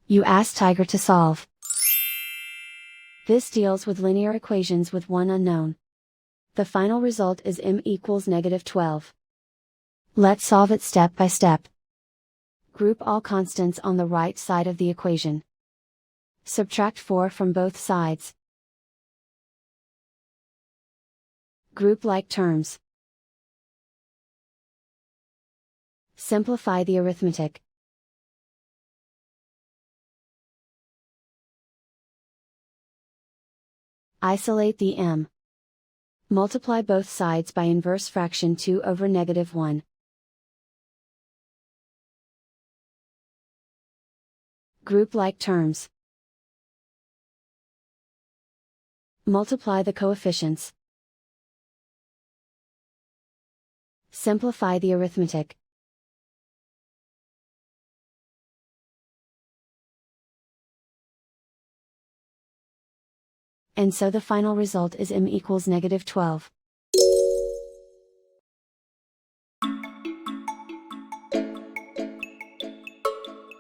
You ask Tiger to solve. This deals with linear equations with one unknown. The final result is m equals -12. Let's solve it step by step. Group all constants on the right side of the equation. Subtract 4 from both sides. Group like terms. Simplify the arithmetic. Isolate the m. Multiply both sides by inverse fraction 2 over -1. Group like terms. Multiply the coefficients. Simplify the arithmetic. And so the final result is m equals -12.